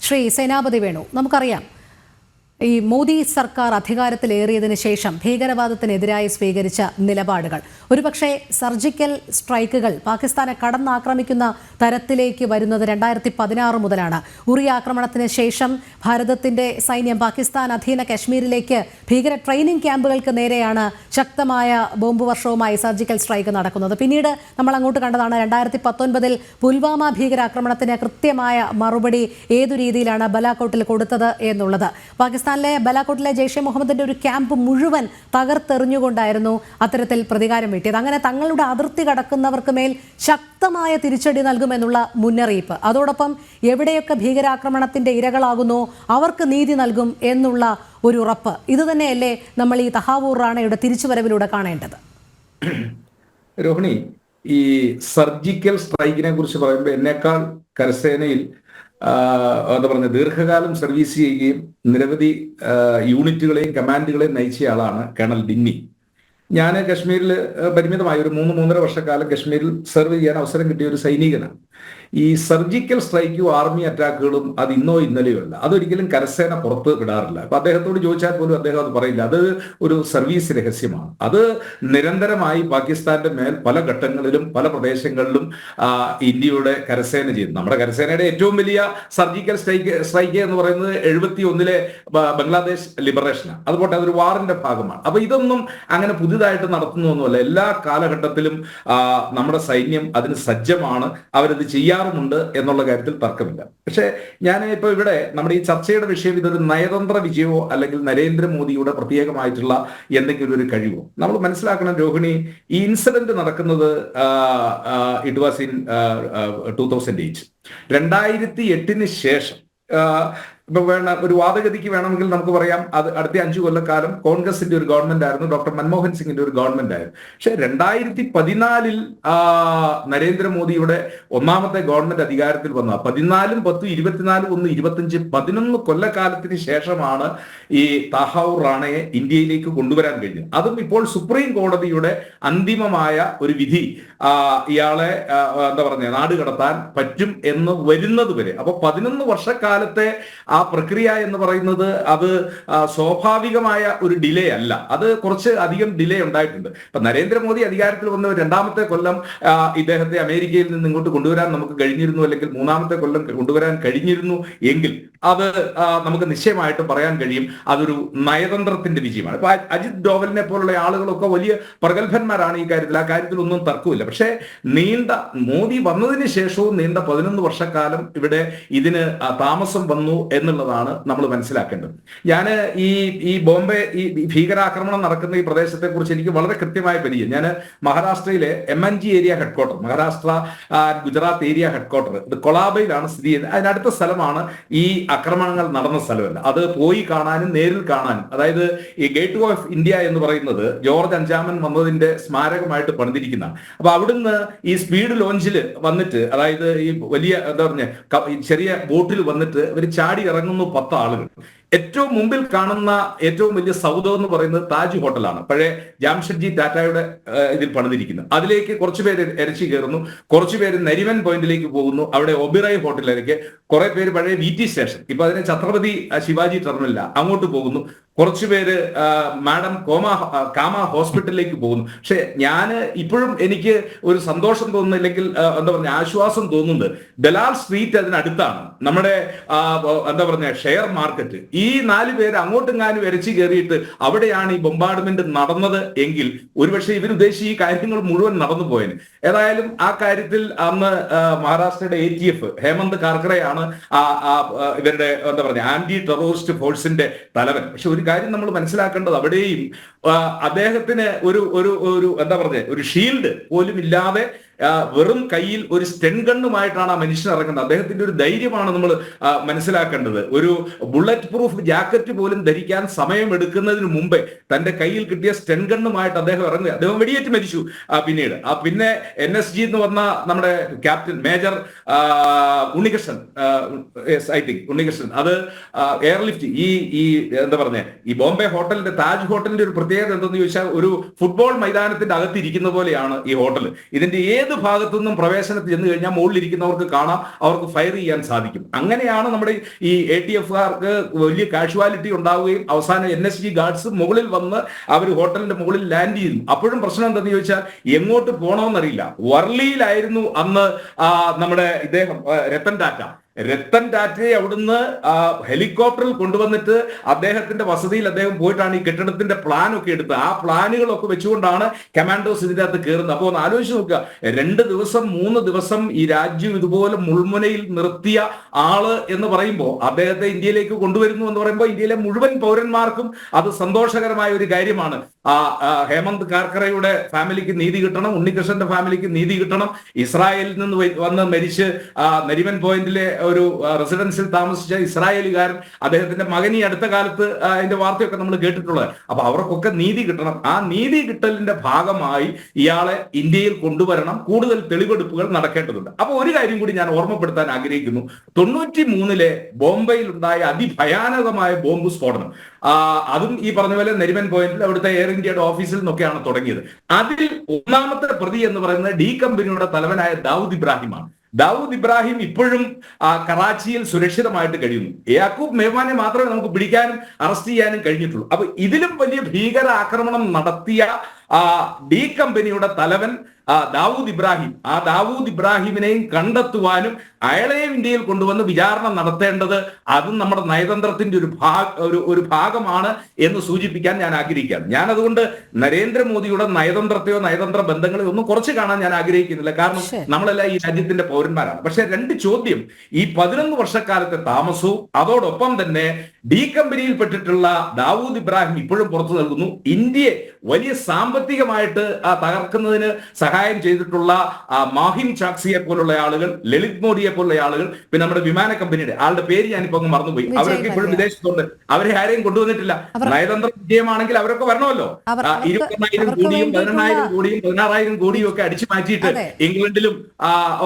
ശ്രീ സേനാപതി വേണു, നമുക്കറിയാം ഈ മോദി സർക്കാർ അധികാരത്തിലേറിയതിനു ശേഷം ഭീകരവാദത്തിനെതിരായി സ്വീകരിച്ച നിലപാടുകൾ ഒരുപക്ഷെ സർജിക്കൽ സ്ട്രൈക്കുകൾ പാകിസ്ഥാനെ കടന്നാക്രമിക്കുന്ന തരത്തിലേക്ക് വരുന്നത് 2016 മുതലാണ്. ഉറി ആക്രമണത്തിന് ശേഷം ഭാരതത്തിന്റെ സൈന്യം പാകിസ്ഥാൻ അധീന കശ്മീരിലേക്ക് ഭീകര ട്രെയിനിങ് ക്യാമ്പുകൾക്ക് നേരെയാണ് ശക്തമായ ബോംബ് വർഷവുമായി സർജിക്കൽ സ്ട്രൈക്ക് നടക്കുന്നത്. പിന്നീട് നമ്മൾ അങ്ങോട്ട് കണ്ടതാണ് 2019 പുൽവാമ ഭീകരാക്രമണത്തിന് കൃത്യമായ മറുപടി ഏതു രീതിയിലാണ് ബലാക്കോട്ടിൽ കൊടുത്തത് എന്നുള്ളത്. പാകിസ്ഥാനിലെ ബലാക്കോട്ടിലെ ജെയ്ഷെ മുഹമ്മദിന്റെ ഒരു ക്യാമ്പ് മുഴുവൻ തകർത്തെറിഞ്ഞുകൊണ്ടായിരുന്നു അത്തരത്തിൽ പ്രതികാരം വീട്ടിയത്. അങ്ങനെ തങ്ങളുടെ അതിർത്തി കടക്കുന്നവർക്ക് മേൽ ശക്തമായ തിരിച്ചടി നൽകുമെന്നുള്ള മുന്നറിയിപ്പ്, അതോടൊപ്പം എവിടെയൊക്കെ ഭീകരാക്രമണത്തിന്റെ ഇരകളാകുന്നോ അവർക്ക് നീതി നൽകും എന്നുള്ള ഒരു ഉറപ്പ്, ഇത് തന്നെയല്ലേ നമ്മൾ ഈ തഹാവൂർ റാണയുടെ തിരിച്ചുവരവിലൂടെ കാണേണ്ടത്? രോഹിണി, ഈ സർജിക്കൽ സ്ട്രൈക്കിനെ കുറിച്ച് പറയുമ്പോൾ എന്നേക്കാൾ കരസേനയിൽ എന്താ പറയുക ദീർഘകാലം സർവീസ് ചെയ്യുകയും നിരവധി യൂണിറ്റുകളെയും കമാൻഡുകളെയും നയിച്ച ആളാണ് കേണൽ ഡിന്നി. ഞാൻ കശ്മീരിൽ പരിമിതമായ ഒരു 3-3.5 വർഷക്കാലം കശ്മീരിൽ സെർവ് ചെയ്യാൻ അവസരം കിട്ടിയ ഒരു സൈനികനാണ്. ഈ സർജിക്കൽ സ്ട്രൈക്കും ആർമി അറ്റാക്കുകളും അത് ഇന്നോ ഇന്നലെയോ അല്ല, അതൊരിക്കലും കരസേന പുറത്ത് വിടാറില്ല. അപ്പൊ അദ്ദേഹത്തോട് ചോദിച്ചാൽ പോലും അദ്ദേഹം അത് പറയില്ല. അത് ഒരു സർവീസ് രഹസ്യമാണ്. അത് നിരന്തരമായി പാകിസ്ഥാന്റെ മേൽ പല ഘട്ടങ്ങളിലും പല പ്രദേശങ്ങളിലും ഇന്ത്യയുടെ കരസേന ചെയ്തു. നമ്മുടെ കരസേനയുടെ ഏറ്റവും വലിയ സർജിക്കൽ സ്ട്രൈക്ക് എന്ന് പറയുന്നത് 71 ബംഗ്ലാദേശ് ലിബറേഷനാണ്. അതുപോലെ അതൊരു വാറിന്റെ ഭാഗമാണ്. അപ്പൊ ഇതൊന്നും അങ്ങനെ പുതിയതായിട്ട് നടത്തുന്നൊന്നുമല്ല. എല്ലാ കാലഘട്ടത്തിലും നമ്മുടെ സൈന്യം അതിന് സജ്ജമാണ്, അവരത് ചെയ്യാറുമുണ്ട് എന്നുള്ള കാര്യത്തിൽ തർക്കമില്ല. പക്ഷെ ഞാൻ ഇപ്പൊ ഇവിടെ നമ്മുടെ ഈ ചർച്ചയുടെ വിഷയം ഇതൊരു നയതന്ത്ര വിജയമോ അല്ലെങ്കിൽ നരേന്ദ്രമോദിയുടെ പ്രത്യേകമായിട്ടുള്ള എന്തെങ്കിലും ഒരു കഴിവോ നമ്മൾ മനസ്സിലാക്കണം. രോഹിണി, ഈ ഇൻസിഡന്റ് നടക്കുന്നത് ഇറ്റ് വാസ് ഇൻ 2008. 2008 ശേഷം ഇപ്പൊ ഒരു വാദഗതിക്ക് വേണമെങ്കിൽ നമുക്ക് പറയാം അത് അടുത്ത 5 കൊല്ലക്കാലം കോൺഗ്രസിന്റെ ഒരു ഗവൺമെന്റ് ആയിരുന്നു, ഡോക്ടർ മൻമോഹൻ സിംഗിന്റെ ഒരു ഗവൺമെന്റ് ആയിരുന്നു. പക്ഷെ 2014 നരേന്ദ്രമോദിയുടെ ഒന്നാമത്തെ ഗവൺമെന്റ് അധികാരത്തിൽ വന്ന 14, 10, 24, 1, 25, 11 കൊല്ലക്കാലത്തിന് ശേഷമാണ് ഈ തഹാവൂർ റാണയെ ഇന്ത്യയിലേക്ക് കൊണ്ടുവരാൻ കഴിഞ്ഞത്. അതും ഇപ്പോൾ സുപ്രീം കോടതിയുടെ അന്തിമമായ ഒരു വിധി ഇയാളെ എന്താ പറയുക നാട് കടത്താൻ പറ്റും എന്ന് വരുന്നത് വരെ. അപ്പൊ 11 വർഷക്കാലത്തെ ആ പ്രക്രിയ എന്ന് പറയുന്നത് അത് സ്വാഭാവികമായ ഒരു ഡിലേ അല്ല, അത് കുറച്ച് അധികം ഡിലേ ഉണ്ടായിട്ടുണ്ട്. ഇപ്പൊ നരേന്ദ്രമോദി അധികാരത്തിൽ വന്ന 2ാമത്തെ കൊല്ലം ഇദ്ദേഹത്തെ അമേരിക്കയിൽ നിന്ന് ഇങ്ങോട്ട് കൊണ്ടുവരാൻ നമുക്ക് കഴിഞ്ഞിരുന്നു, അല്ലെങ്കിൽ 3ാമത്തെ കൊല്ലം കൊണ്ടുവരാൻ കഴിഞ്ഞിരുന്നു എങ്കിൽ അത് നമുക്ക് നിശ്ചയമായിട്ട് പറയാൻ കഴിയും അതൊരു നയതന്ത്രത്തിന്റെ വിജയമാണ്. ഇപ്പൊ അജിത് ഡോവലിനെ പോലുള്ള ആളുകളൊക്കെ വലിയ പ്രഗത്ഭന്മാരാണ് ഈ കാര്യത്തിൽ, ആ കാര്യത്തിൽ ഒന്നും തർക്കമില്ല. പക്ഷേ മോദി വന്നതിന് ശേഷവും നീണ്ട 11 വർഷക്കാലം ഇവിടെ ഇതിന് താമസം വന്നു എന്നുള്ളതാണ് നമ്മൾ മനസ്സിലാക്കേണ്ടത്. ഞാൻ ഈ ബോംബെ ഈ ഭീകരാക്രമണം നടക്കുന്ന ഈ പ്രദേശത്തെ കുറിച്ച് എനിക്ക് വളരെ കൃത്യമായ പരിചയം. ഞാൻ മഹാരാഷ്ട്രയിലെ MNG area headquarter, Maharashtra Gujarat area headquarter, ഇത് കൊളാബയിലാണ് സ്ഥിതി ചെയ്യുന്നത്. അതിനടുത്ത സ്ഥലമാണ് ഈ ആക്രമണങ്ങൾ നടന്ന സ്ഥലമല്ല. അത് പോയി കാണാനും നേരിൽ കാണാനും, അതായത് ഈ ഗേറ്റ് ഓഫ് ഇന്ത്യ എന്ന് പറയുന്നത് ജോർജ് 5-ാമൻ വന്നതിന്റെ സ്മാരകമായിട്ട് പണിതിരിക്കുന്നതാണ്. അപ്പൊ അവിടുന്ന് ഈ സ്പീഡ് ലോഞ്ചിൽ വന്നിട്ട്, അതായത് ഈ വലിയ എന്താ പറഞ്ഞ ചെറിയ ബോട്ടിൽ വന്നിട്ട് ഇവർ ചാടി ഇറങ്ങുന്നു 10 ആളുകൾ. ഏറ്റവും മുമ്പിൽ കാണുന്ന ഏറ്റവും വലിയ സൗദം എന്ന് പറയുന്നത് താജ് ഹോട്ടലാണ്, പഴയ ജാംഷഡ്ജി ടാറ്റയുടെ ഇതിൽ പണിതിരിക്കുന്നത്. അതിലേക്ക് കുറച്ചുപേര് ഇരച്ചു കയറുന്നു, കുറച്ചുപേര് നരിമൻ പോയിന്റിലേക്ക് പോകുന്നു, അവിടെ ഒബിറായ് ഹോട്ടലിലേക്ക്, കുറെ പേര് പഴയ VT സ്റ്റേഷൻ, ഇപ്പൊ അതിനെ ഛത്രപതി ശിവാജി ടെർമിനൽ, അങ്ങോട്ട് പോകുന്നു. കുറച്ചുപേര് മാഡം കാമ ഹോസ്പിറ്റലിലേക്ക് പോകുന്നു. പക്ഷെ ഞാൻ ഇപ്പോഴും എനിക്ക് ഒരു സന്തോഷം തോന്നുന്നു, അല്ലെങ്കിൽ എന്താ പറഞ്ഞ ആശ്വാസം തോന്നുന്നത് ദലാൽ സ്ട്രീറ്റ് അതിനടുത്താണ്, നമ്മുടെ എന്താ പറഞ്ഞ ഷെയർ മാർക്കറ്റ്. ഈ 4 പേര് അങ്ങോട്ടും വരച്ചു കയറിയിട്ട് അവിടെയാണ് ഈ ബൊമ്പാർഡ്മെന്റ് നടന്നത് എങ്കിൽ ഒരുപക്ഷെ ഇവരുദ്ദേശിച്ച ഈ കാര്യങ്ങൾ മുഴുവൻ നടന്നു പോയന്. ഏതായാലും ആ കാര്യത്തിൽ അന്ന് മഹാരാഷ്ട്രയുടെ ATF ഹേമന്ത് കാർക്കറെയാണ് ഇവരുടെ എന്താ പറഞ്ഞ ആന്റി ടെററിസ്റ്റ് ഫോഴ്സിന്റെ തലവൻ. പക്ഷെ ഒരു കാര്യം നമ്മൾ മനസ്സിലാക്കേണ്ടത്, അവിടെയും അദ്ദേഹത്തിന് ഒരു എന്താ പറഞ്ഞ ഒരു ഷീൽഡ് പോലും ഇല്ലാതെ വെറും കയ്യിൽ ഒരു സ്റ്റെൻ ഗണ്ണുമായിട്ടാണ് ആ മനുഷ്യൻ ഇറങ്ങുന്നത്. അദ്ദേഹത്തിന്റെ ഒരു ധൈര്യമാണ് നമ്മൾ മനസ്സിലാക്കേണ്ടത്. ഒരു ബുള്ളറ്റ് പ്രൂഫ് ജാക്കറ്റ് പോലും ധരിക്കാൻ സമയമെടുക്കുന്നതിന് മുമ്പേ തന്റെ കയ്യിൽ കിട്ടിയ സ്റ്റെൻ ഗണ്ണുമായിട്ട് അദ്ദേഹം ഇറങ്ങുക. അദ്ദേഹം വെടിയേറ്റ് മരിച്ചു. പിന്നീട് പിന്നെ NSG എന്ന് വന്ന നമ്മുടെ captain major Unnikrishnan, I think Unnikrishnan, അത് എയർലിഫ്റ്റ് ഈ എന്താ പറഞ്ഞ ഈ ബോംബെ ഹോട്ടലിന്റെ താജ് ഹോട്ടലിന്റെ ഒരു പ്രത്യേകത എന്തെന്ന് ചോദിച്ചാൽ ഒരു ഫുട്ബോൾ മൈതാനത്തിന്റെ അകത്തിരിക്കുന്ന പോലെയാണ് ഈ ഹോട്ടൽ. ഇതിന്റെ ഏത് ഏത് ഭാഗത്തു നിന്നും പ്രവേശനത്തിൽ ചെന്ന് കഴിഞ്ഞാൽ മുകളിലിരിക്കുന്നവർക്ക് കാണാം, അവർക്ക് ഫയർ ചെയ്യാൻ സാധിക്കും. അങ്ങനെയാണ് നമ്മുടെ ഈ ATFകാർക്ക് വലിയ കാഷ്വാലിറ്റി ഉണ്ടാവുകയും അവസാനം NSG ഗാർഡ്സ് മുകളിൽ വന്ന് അവർ ഹോട്ടലിന്റെ മുകളിൽ ലാൻഡ് ചെയ്തു. അപ്പോഴും പ്രശ്നം എന്താണെന്ന് ചോദിച്ചാൽ എങ്ങോട്ട് പോകണമെന്നറിയില്ല. വർളിയിലായിരുന്നു അന്ന് നമ്മുടെ ഇദ്ദേഹം രത്തൻ ടാറ്റയെ അവിടുന്ന് ഹെലികോപ്റ്ററിൽ കൊണ്ടുവന്നിട്ട് അദ്ദേഹത്തിന്റെ വസതിയിൽ അദ്ദേഹം പോയിട്ടാണ് ഈ കെട്ടിടത്തിന്റെ പ്ലാൻ ഒക്കെ എടുത്തത്. ആ പ്ലാനുകളൊക്കെ വെച്ചുകൊണ്ടാണ് കമാൻഡോസ് ഇതിന്റെ അകത്ത് കയറുന്നത്. അപ്പോൾ ഒന്ന് ആലോചിച്ച് നോക്കുക, 2 ദിവസം 3 ദിവസം ഈ രാജ്യം ഇതുപോലെ മുൾമുനയിൽ നിർത്തിയ ആള് എന്ന് പറയുമ്പോൾ, അദ്ദേഹത്തെ ഇന്ത്യയിലേക്ക് കൊണ്ടുവരുന്നു എന്ന് പറയുമ്പോൾ ഇന്ത്യയിലെ മുഴുവൻ പൗരന്മാർക്കും അത് സന്തോഷകരമായ ഒരു കാര്യമാണ്. ഹേമന്ത് കാർക്കറയുടെ ഫാമിലിക്ക് നീതി കിട്ടണം, ഉണ്ണികൃഷ്ണന്റെ ഫാമിലിക്ക് നീതി കിട്ടണം. ഇസ്രായേലിൽ നിന്ന് വന്ന് മരിച്ച് നരിമൻ പോയിന്റിലെ ഒരു റെസിഡൻസിൽ താമസിച്ച ഇസ്രായേലുകാരൻ, അദ്ദേഹത്തിന്റെ മകൻ ഈ അടുത്ത കാലത്ത് അതിന്റെ വാർത്തയൊക്കെ നമ്മൾ കേട്ടിട്ടുള്ളത്. അപ്പൊ അവർക്കൊക്കെ നീതി കിട്ടണം. ആ നീതി കിട്ടലിന്റെ ഭാഗമായി ഇയാളെ ഇന്ത്യയിൽ കൊണ്ടുവരണം. കൂടുതൽ തെളിവെടുപ്പുകൾ നടക്കേണ്ടതുണ്ട്. അപ്പൊ ഒരു കാര്യം കൂടി ഞാൻ ഓർമ്മപ്പെടുത്താൻ ആഗ്രഹിക്കുന്നു. 93 ബോംബെയിൽ ഉണ്ടായ അതിഭയാനകമായ ബോംബ് സ്ഫോടനം, അതും ഈ പറഞ്ഞ പോലെ നരിമൻ പോയിന്റിൽ അവിടുത്തെ എയർ ഇന്ത്യയുടെ ഓഫീസിൽ നിന്നൊക്കെയാണ് തുടങ്ങിയത്. അതിൽ ഒന്നാമത്തെ പ്രതി എന്ന് പറയുന്നത് ഡി കമ്പനിയുടെ തലവനായ ദാവൂദ് ഇബ്രാഹിമാണ്. ദാവൂദ് ഇബ്രാഹിം ഇപ്പോഴും കറാച്ചിയിൽ സുരക്ഷിതമായിട്ട് കഴിയുന്നു. യാക്കൂബ് മെഹ്മാനെ മാത്രമേ നമുക്ക് പിടിക്കാനും അറസ്റ്റ് ചെയ്യാനും കഴിഞ്ഞിട്ടുള്ളൂ. അപ്പൊ ഇതിലും വലിയ ഭീകര ആക്രമണം നടത്തിയ ഡി കമ്പനിയുടെ തലവൻ ദാവൂദ് ഇബ്രാഹിം, ആ ദാവൂദ് ഇബ്രാഹിമിനെയും കണ്ടെത്തുവാനും അയാളെയും ഇന്ത്യയിൽ കൊണ്ടുവന്ന് വിചാരണ നടത്തേണ്ടത് അതും നമ്മുടെ നയതന്ത്രത്തിന്റെ ഒരു ഭാഗമാണ് എന്ന് സൂചിപ്പിക്കാൻ ഞാൻ ആഗ്രഹിക്കുകയാണ്. ഞാൻ അതുകൊണ്ട് നരേന്ദ്രമോദിയുടെ നയതന്ത്രത്തെയോ നയതന്ത്ര ബന്ധങ്ങളെയോ ഒന്നും കുറച്ച് കാണാൻ ഞാൻ ആഗ്രഹിക്കുന്നില്ല. കാരണം നമ്മളെല്ലാം ഈ രാജ്യത്തിന്റെ പൗരന്മാരാണ്. പക്ഷെ 2 ചോദ്യം, ഈ 11 വർഷക്കാലത്തെ താമസവും അതോടൊപ്പം തന്നെ ഡി കമ്പനിയിൽ പെട്ടിട്ടുള്ള ദാവൂദ് ഇബ്രാഹിം ഇപ്പോഴും പുറത്തു നൽകുന്നു. ഇന്ത്യയെ വലിയ സാമ്പത്തികമായിട്ട് തകർക്കുന്നതിന് സഹായം ചെയ്തിട്ടുള്ള മാഹിം ചാക്സിയെ പോലുള്ള ആളുകൾ, ലളിത് മോഡിയെ പോലുള്ള ആളുകൾ, പിന്നെ നമ്മുടെ വിമാന കമ്പനിയുടെ ആളുടെ പേര് ഞാനിപ്പോ അങ്ങ് മറന്നുപോയി, അവരൊക്കെ ഇപ്പോഴും വിദേശത്തുണ്ട്. അവരെ ആരെയും കൊണ്ടുവന്നിട്ടില്ല. നയതന്ത്ര വിജയമാണെങ്കിൽ അവരൊക്കെ വരണമല്ലോ. 20,000 കോടിയും 18,000 കോടിയും 16,000 കോടിയും ഒക്കെ അടിച്ചു മാറ്റിയിട്ട് ഇംഗ്ലണ്ടിലും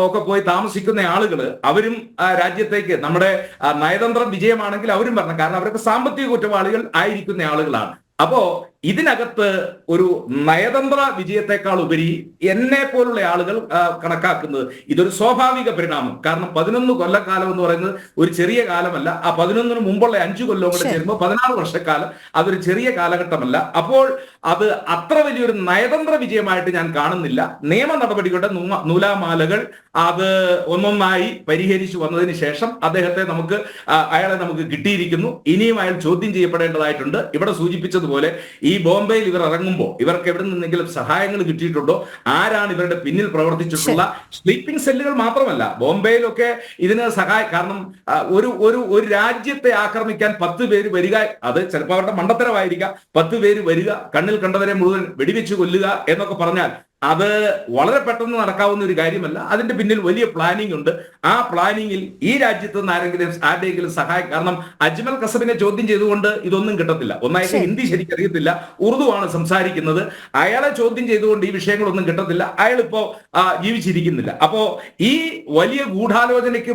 ഒക്കെ പോയി താമസിക്കുന്ന ആളുകൾ, അവരും രാജ്യത്തേക്ക് നമ്മുടെ നയതന്ത്ര വിജയമാണെങ്കിൽ അവരും വരണം. കാരണം അവരൊക്കെ സാമ്പത്തിക കുറ്റവാളികൾ ആയിരിക്കുന്ന ആളുകളാണ്. അപ്പോ ഇതിനകത്ത് ഒരു നയതന്ത്ര വിജയത്തെക്കാൾ ഉപരി എന്നെ പോലുള്ള ആളുകൾ കണക്കാക്കുന്നത് ഇതൊരു സ്വാഭാവിക പരിണാമം. കാരണം 11 കൊല്ലക്കാലം എന്ന് പറയുന്നത് ഒരു ചെറിയ കാലമല്ല. ആ 11 മുമ്പുള്ള 5 കൊല്ലം കൂടെ ചേരുമ്പോൾ 16 വർഷക്കാലം അതൊരു ചെറിയ കാലഘട്ടമല്ല. അപ്പോൾ അത് അത്ര വലിയൊരു നയതന്ത്ര വിജയമായിട്ട് ഞാൻ കാണുന്നില്ല. നിയമ നടപടികളുടെ നൂലാമാലകൾ അത് ഒന്നൊന്നായി പരിഹരിച്ചു വന്നതിന് ശേഷം അയാളെ നമുക്ക് കിട്ടിയിരിക്കുന്നു. ഇനിയും അയാൾ ചോദ്യം ചെയ്യപ്പെടേണ്ടതായിട്ടുണ്ട്. ഇവിടെ സൂചിപ്പിച്ചതുപോലെ ഈ ബോംബെയിൽ ഇവർ ഇറങ്ങുമ്പോൾ ഇവർക്ക് എവിടെ നിന്നെങ്കിലും സഹായങ്ങൾ കിട്ടിയിട്ടുണ്ടോ? ആരാണ് ഇവരുടെ പിന്നിൽ പ്രവർത്തിച്ചിട്ടുള്ള? സ്ലീപ്പിംഗ് സെല്ലുകൾ മാത്രമല്ല, ബോംബെയിലൊക്കെ ഇതിന് കാരണം ഒരു രാജ്യത്തെ ആക്രമിക്കാൻ 10 പേര് വരിക, അത് ചിലപ്പോൾ അവരുടെ മണ്ടത്തരമായിരിക്കാം. 10 പേര് വരിക, കണ്ണിൽ കണ്ടവരെ മുഴുവൻ വെടിവെച്ച് കൊല്ലുക എന്നൊക്കെ പറഞ്ഞാൽ അത് വളരെ പെട്ടെന്ന് നടക്കാവുന്ന ഒരു കാര്യമല്ല. അതിന്റെ പിന്നിൽ വലിയ പ്ലാനിംഗ് ഉണ്ട്. ആ പ്ലാനിങ്ങിൽ ഈ രാജ്യത്ത് നിന്ന് ആരുടെയെങ്കിലും സഹായം, കാരണം അജ്മൽ കസബിനെ ചോദ്യം ചെയ്തുകൊണ്ട് ഇതൊന്നും കിട്ടത്തില്ല. ഒന്നായിട്ട് ഹിന്ദി ശരിക്കറിയത്തില്ല, ഉറുദു ആണ് സംസാരിക്കുന്നത്. അയാളെ ചോദ്യം ചെയ്തുകൊണ്ട് ഈ വിഷയങ്ങളൊന്നും കിട്ടത്തില്ല. അയാൾ ഇപ്പോ ജീവിച്ചിരിക്കുന്നില്ല. അപ്പോ ഈ വലിയ ഗൂഢാലോചനയ്ക്ക്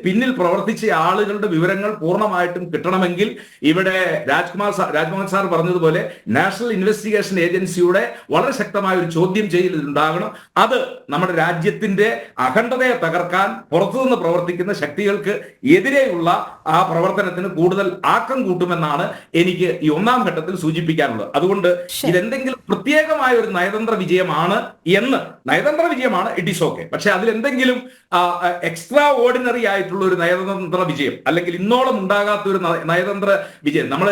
പിന്നിൽ പ്രവർത്തിച്ച ആളുകളുടെ വിവരങ്ങൾ പൂർണ്ണമായിട്ടും കിട്ടണമെങ്കിൽ ഇവിടെ രാജ്മോഹൻ സാർ പറഞ്ഞതുപോലെ നാഷണൽ ഇൻവെസ്റ്റിഗേഷൻ ഏജൻസിയുടെ വളരെ ശക്തമായ ഒരു ചോദ്യം ചെയ്യൽ ഉണ്ടാകണം. അത് നമ്മുടെ രാജ്യത്തിന്റെ അഖണ്ഡതയെ തകർക്കാൻ പുറത്തുനിന്ന് പ്രവർത്തിക്കുന്ന ശക്തികൾക്ക് എതിരെയുള്ള ആ പ്രവർത്തനത്തിന് കൂടുതൽ ആക്കം കൂട്ടുമെന്നാണ് എനിക്ക് ഈ 1ാം ഘട്ടത്തിൽ സൂചിപ്പിക്കാനുള്ളത്. അതുകൊണ്ട് ഇതെന്തെങ്കിലും പ്രത്യേകമായ ഒരു നയതന്ത്ര വിജയമാണ് ഇറ്റ് ഈസ് ഓക്കെ. പക്ഷെ അതിലെന്തെങ്കിലും എക്സ്ട്രാ ഓർഡിനറി ആയിട്ടുള്ള ഒരു നയതന്ത്ര വിജയം, അല്ലെങ്കിൽ ഇന്നോളം ഉണ്ടാകാത്ത ഒരു നയതന്ത്ര വിജയം നമ്മൾ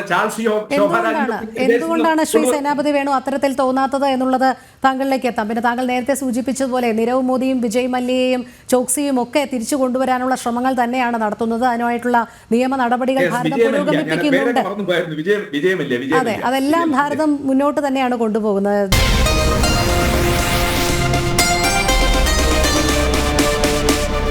എന്തുകൊണ്ടാണ് ശ്രീ സേനാപതി വേണു അത്തരത്തിൽ തോന്നാത്തത് എന്നുള്ളത് താങ്കളിലേക്ക് എത്താം. പിന്നെ താങ്കൾ നേരത്തെ സൂചിപ്പിച്ചതുപോലെ നീരവ് മോദിയും വിജയ് മല്യയെയും ചോക്സിയും ഒക്കെ തിരിച്ചു കൊണ്ടുവരാനുള്ള ശ്രമങ്ങൾ തന്നെയാണ് നടത്തുന്നത്. അതിനായിട്ടുള്ള നിയമ നടപടികൾ ഭാരതം പുരോഗമിപ്പിക്കുന്നുണ്ട്. അതെ, അതെല്ലാം ഭാരതം മുന്നോട്ട് തന്നെയാണ് കൊണ്ടുപോകുന്നത്.